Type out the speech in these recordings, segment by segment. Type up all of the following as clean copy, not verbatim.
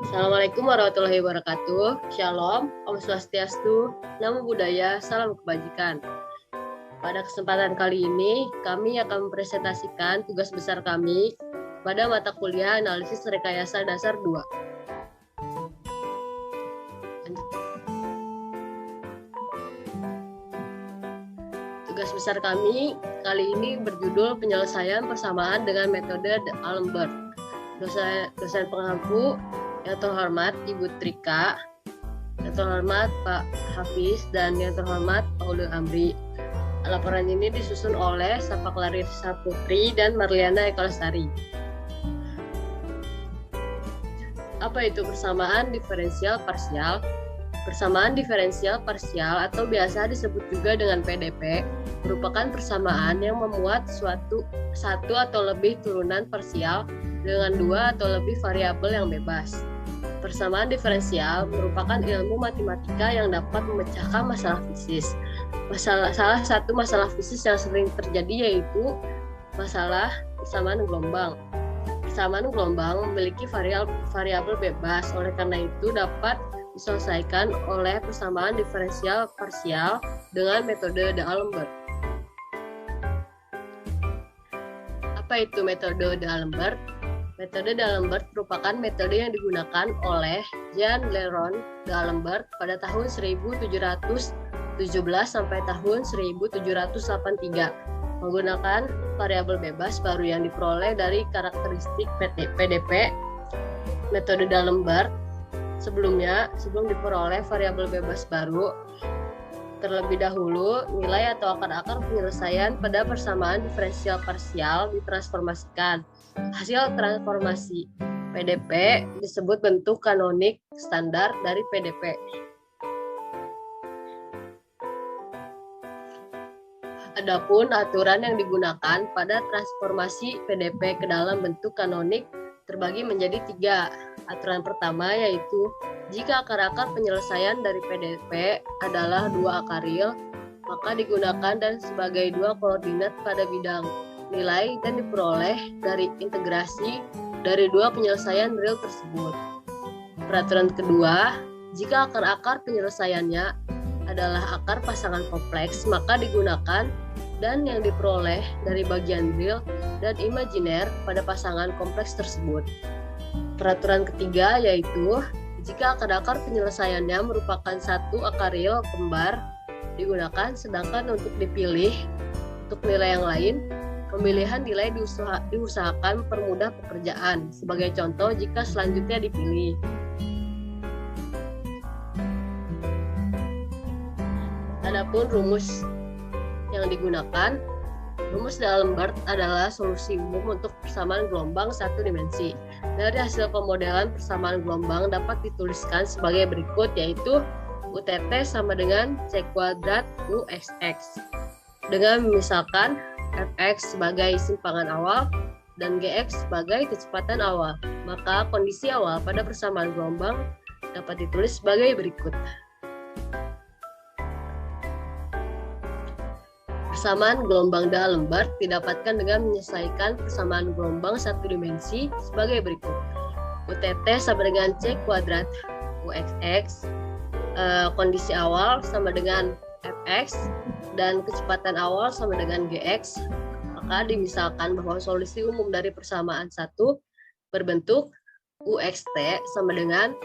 Assalamualaikum warahmatullahi wabarakatuh. Shalom, Om Swastiastu, Namo Buddhaya, Salam Kebajikan. Pada kesempatan kali ini, kami akan mempresentasikan tugas besar kami pada mata kuliah Analisis Rekayasa Dasar 2. Tugas besar kami kali ini berjudul Penyelesaian Persamaan dengan Metode D'Alembert. Dosen pengampu yang terhormat Ibu Trika, yang terhormat Pak Hafiz, dan yang terhormat Pak Ulil Amri. Laporan ini disusun oleh Safa Clarissa Putri dan Marliana Eka Lestari. Apa itu persamaan diferensial parsial? Persamaan diferensial parsial atau biasa disebut juga dengan PDP merupakan persamaan yang memuat satu atau lebih turunan parsial dengan dua atau lebih variabel yang bebas. Persamaan diferensial merupakan ilmu matematika yang dapat memecahkan masalah fisis. Salah satu masalah fisis yang sering terjadi yaitu masalah persamaan gelombang. Persamaan gelombang memiliki variabel bebas, oleh karena itu dapat diselesaikan oleh persamaan diferensial parsial dengan metode D'Alembert. Apa itu metode D'Alembert? Metode D'Alembert merupakan metode yang digunakan oleh Jean Leron D'Alembert pada tahun 1717 sampai tahun 1783 menggunakan variabel bebas baru yang diperoleh dari karakteristik PDP. Metode D'Alembert sebelum diperoleh variabel bebas baru, terlebih dahulu nilai atau akar-akar penyelesaian pada persamaan diferensial parsial ditransformasikan. Hasil transformasi PDP disebut bentuk kanonik standar dari PDP. Adapun aturan yang digunakan pada transformasi PDP ke dalam bentuk kanonik terbagi menjadi 3. Aturan pertama yaitu jika akar-akar penyelesaian dari PDP adalah 2 akar real, maka digunakan dan sebagai 2 koordinat pada bidang nilai dan diperoleh dari integrasi dari 2 penyelesaian real tersebut. Peraturan kedua, jika akar-akar penyelesaiannya adalah akar pasangan kompleks, maka digunakan dan yang diperoleh dari bagian real dan imajiner pada pasangan kompleks tersebut. Peraturan ketiga yaitu jika akar-akar penyelesaiannya merupakan 1 akar real kembar digunakan, sedangkan untuk dipilih untuk nilai yang lain, pemilihan nilai diusahakan permudah pekerjaan. Sebagai contoh, jika selanjutnya dipilih adapun rumus yang digunakan, rumus D'Alembert adalah solusi umum untuk persamaan gelombang satu dimensi. Dari hasil pemodelan persamaan gelombang dapat dituliskan sebagai berikut, yaitu UTT sama dengan C kuadrat UXX. Dengan misalkan Fx sebagai simpangan awal dan Gx sebagai kecepatan awal, maka kondisi awal pada persamaan gelombang dapat ditulis sebagai berikut. Persamaan gelombang D'Alembert didapatkan dengan menyelesaikan persamaan gelombang satu dimensi sebagai berikut. UTT sama dengan C kuadrat UXX, kondisi awal sama dengan Fx, dan kecepatan awal sama dengan Gx, maka dimisalkan bahwa solusi umum dari persamaan 1 berbentuk UXT sama dengan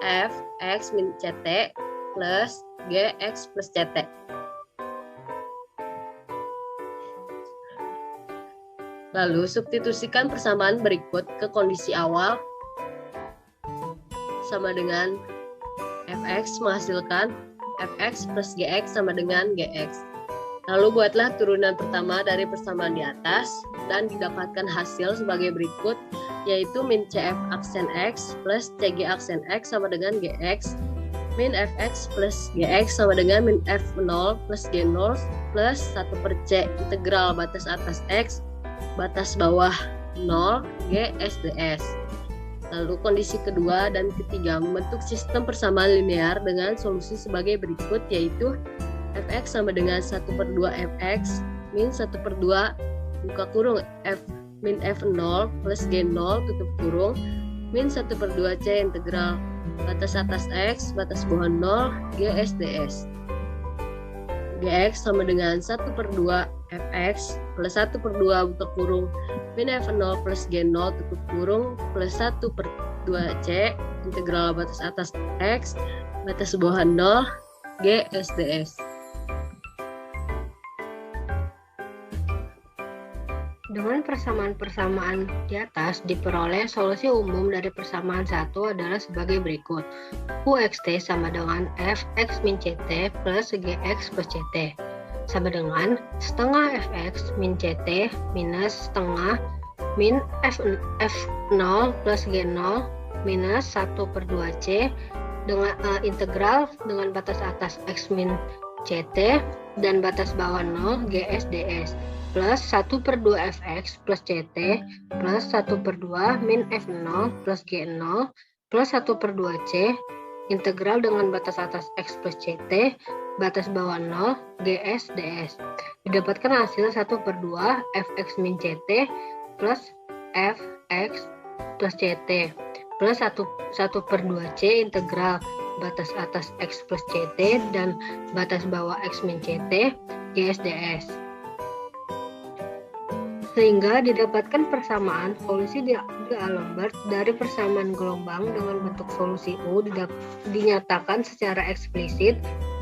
Fx min Ct plus Gx plus Ct. Lalu substitusikan persamaan berikut ke kondisi awal sama dengan Fx menghasilkan Fx plus Gx sama dengan Gx. Lalu buatlah turunan pertama dari persamaan di atas dan didapatkan hasil sebagai berikut, yaitu min Cf aksen X plus Cg aksen X sama dengan Gx, min Fx plus Gx sama dengan min F0 plus G0 plus 1/C integral batas atas X batas bawah 0 G SDS. Lalu kondisi kedua dan ketiga membentuk sistem persamaan linear dengan solusi sebagai berikut, yaitu Fx sama dengan 1/2 Fx min 1/2 buka kurung F min F0 plus G0 tutup kurung min 1/2C integral batas atas X, batas bawah 0, GS ds. Gx sama dengan 1/2 Fx plus 1/2 buka kurung min F0 plus G0 tutup kurung plus 1/2C integral batas atas X, batas bawah 0, GS ds. Dengan persamaan-persamaan di atas diperoleh solusi umum dari persamaan satu adalah sebagai berikut. UXT sama dengan Fx min CT plus Gx plus CT sama dengan setengah Fx min CT minus setengah min F0 plus G0 minus 1/2C dengan integral dengan batas atas X min CT dan batas bawah 0 GS ds plus 1/2 Fx plus CT plus 1/2 min F0 plus G0 plus 1/2C integral dengan batas atas X plus CT batas bawah 0 GS ds. Didapatkan hasil 1/2 Fx min CT plus Fx plus CT plus 1/2C integral batas atas X plus CT dan batas bawah X min CT GS ds. Sehingga didapatkan persamaan solusi D'Alembert dari persamaan gelombang dengan bentuk solusi U dinyatakan secara eksplisit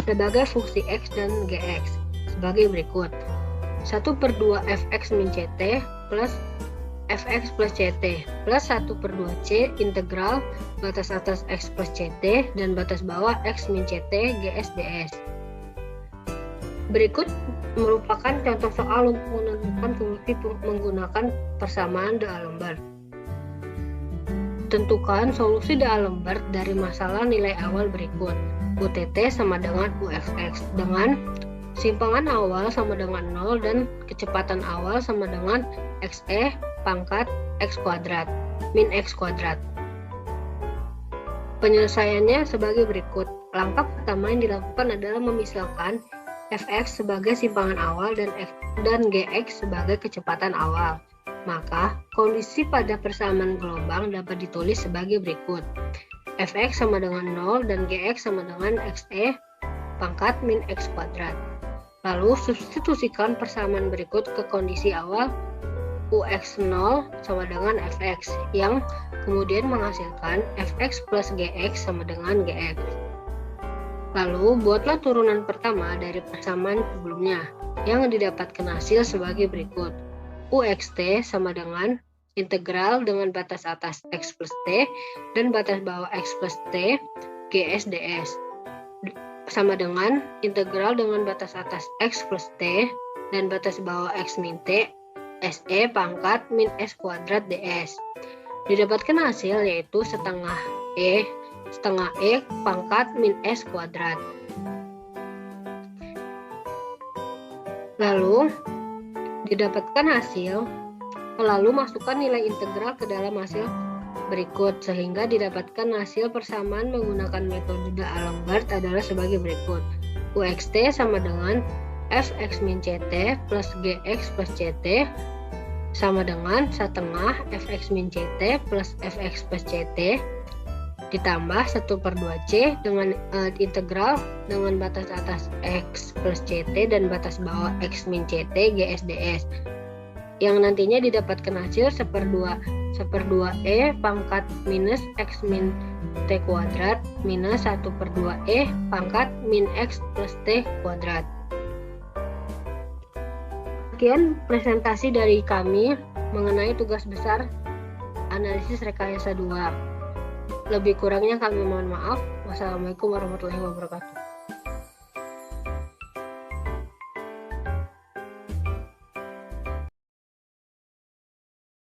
sebagai fungsi X dan Gx sebagai berikut. 1/2 Fx min CT plus Fx plus CT plus 1/2C integral batas atas X plus CT dan batas bawah X min CT GS ds. Berikut merupakan contoh soal untuk menentukan solusi menggunakan persamaan D'Alembert. Tentukan solusi D'Alembert dari masalah nilai awal berikut. UTT sama dengan UXX dengan simpangan awal sama dengan 0 dan kecepatan awal sama dengan XE pangkat X kuadrat min X kuadrat. Penyelesaiannya sebagai berikut. Langkah pertama yang dilakukan adalah memisahkan Fx sebagai simpangan awal dan Gx sebagai kecepatan awal. Maka, kondisi pada persamaan gelombang dapat ditulis sebagai berikut. Fx sama dengan 0 dan Gx sama dengan Xe pangkat min X kuadrat. Lalu, substitusikan persamaan berikut ke kondisi awal Ux0 sama dengan Fx yang kemudian menghasilkan Fx plus Gx sama dengan Gx. Lalu, buatlah turunan pertama dari persamaan sebelumnya yang didapatkan hasil sebagai berikut. UXT sama dengan integral dengan batas atas X plus T dan batas bawah X plus T GS ds sama dengan integral dengan batas atas X plus T dan batas bawah X min T SE pangkat min S kuadrat ds. Didapatkan hasil yaitu setengah E pangkat min S kuadrat. Lalu didapatkan hasil, lalu masukkan nilai integral ke dalam hasil berikut sehingga didapatkan hasil persamaan menggunakan metode D'Alembert adalah sebagai berikut. UXT sama dengan Fx min CT plus Gx plus CT sama dengan setengah Fx min CT plus Fx plus CT ditambah 1/2C dengan integral dengan batas atas X plus CT dan batas bawah X min CT GS ds yang nantinya didapatkan hasil 1/2E pangkat minus X min T kuadrat minus 1/2E pangkat min X plus T kuadrat. Sekian presentasi dari kami mengenai tugas besar analisis rekayasa 2. Lebih kurangnya kami mohon maaf. Wassalamualaikum warahmatullahi wabarakatuh.